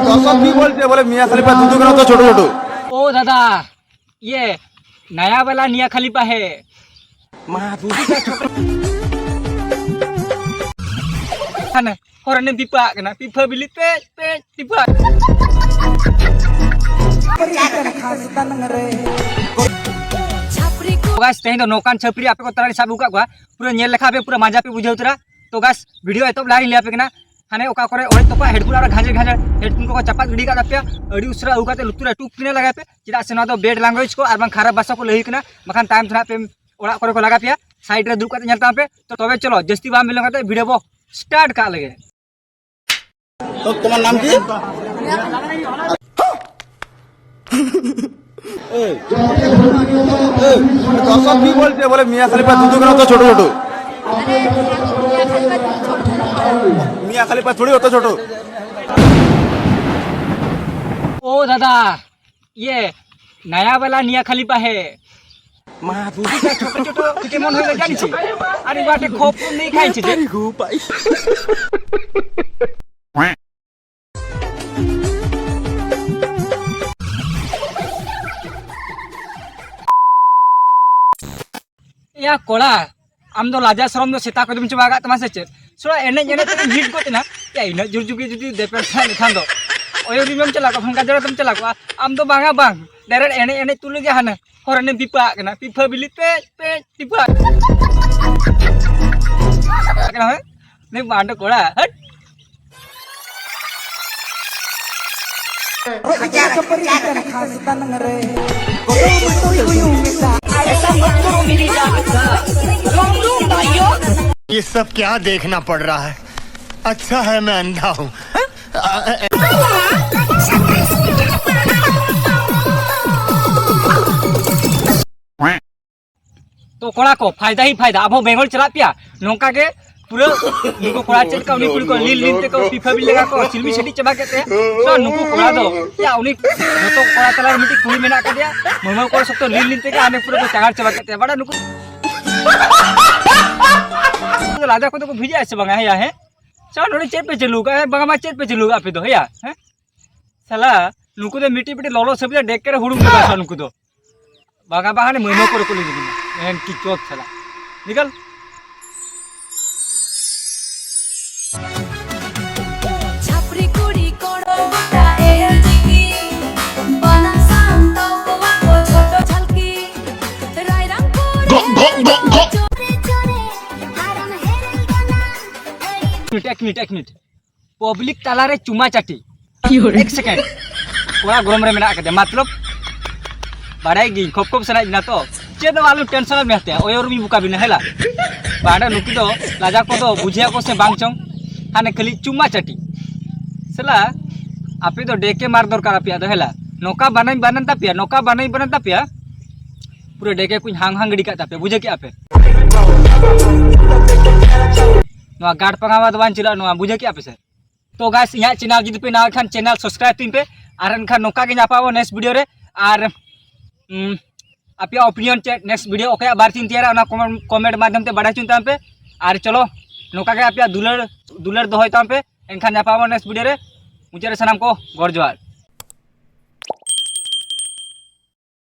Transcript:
दर्शक भी बोलते बोले मियाँ खलीफा दूध का तो छोटो छोटो। ओ दादा ये नया वाला मियाँ खलीफा है। orang pipa kena pipa beli pipa guys teh itu nokan cepri apa kau terang sabu kak gua pura nyel lekha pe pura manja pe bujau tera to guys video itu lari lihat pe kena hane oka kore oleh topa headphone ara ghajer headphone ko capat gidi ka tapya adi usra uka te lutura tuk pine laga pe cida se na do bad language ko arbang kharap basa ko lehi kena makan time thana pe ora kore ko laga pe side re duk kate nyal ta pe to tobe chalo jasti ba milo kate video bo start ka lage। तो तुम्हारा नाम की? दर्शक भी बोलते बोले मियाँ खलीफा दूध का तो छोटो छोटो। मियाँ खलीफा थोड़ी होता छोटो। ओ दादा ये नया वाला मियाँ खलीफा है। माँ दूध का छोटो छोटो कितने मन होगा जानी ची? अरे बाटे खोप नहीं खाई ची जे? या कोड़ा आम दो लाजा शरम दो सेता को तुम चबागा तमासे चेत सोड़ा एने एने तो हिट को तना या इन जुर जुगी जुदी देपेसा लिखान दो ओयो रिमम चला को फंका जरा तुम चला को आम दो बांगा बांग डायरेक्ट एने एने तुलु गे हाने होरने पिपा कना पिपा बिली पे पिपा कना है ने बांडो कोड़ा हट ये सब क्या देखना पड़ रहा है? अच्छा है मैं अंधा हूँ। तो कोड़ा को फायदा ही फायदा अब बेंगल चला पिया नौका के पूरा नुको कोड़ा चल का उनी पुरी को लील लील ते को पिफा बिल लगा को सिलमी छडी चबा के ते सो नुको कोड़ा दो या उनी तो कोड़ा तला मिटी कुली मेना का दिया ममा को सब तो लील लील ते के आने पूरा को चागार चबा के ते बड़ा नुको तो लाजा को तो भिजा ऐसे बंगा है या है सो नोडी चेप पे चलूगा है बंगा मा चेप पे चलूगा पे तो या है साला नुको तो मिटी पिटी ललो सब देख के हुडुम के बासा नुको तो बंगा बहाने ममा को ले दिना एन की चोक साला निकल एक मिनट पब्लिक ताला रे चुमा चाटी एक सेकंड पूरा गरम रे मेना के मतलब बाड़ाई गी खोप खोप सना ना तो चेद वालू टेंशन में हते ओयर मी बुका बिना हेला बाड़ा नुकी दो लाजा को दो बुझिया को से बांग चंग हाने खाली चुमा चाटी सला आपे तो डेके मार दरकार पिया दो हेला नोका बनाई बनता पिया नोका बनाई बनता पिया पूरे डेके कुछ हांग हांग गड़ी का तापे बुझे के आपे नोआ गाड़ पंगावा दो बान चिला नोआ बुझे के आपे से तो गाइस यहाँ चैनल जुदी पे ना खान चैनल सब्सक्राइब तीन पे आर एनखान नोका के नापावो नेक्स्ट वीडियो रे आर आपया opinion check next video okay बार चिन तियारा ना कमेंट माध्यम ते बड़ा चुन ताम पे आर चलो नोका के आपया दुलर दुलर दोहय ताम पे एनखान नापावो नेक्स्ट वीडियो रे मुझे सनाम को गौर जोहार।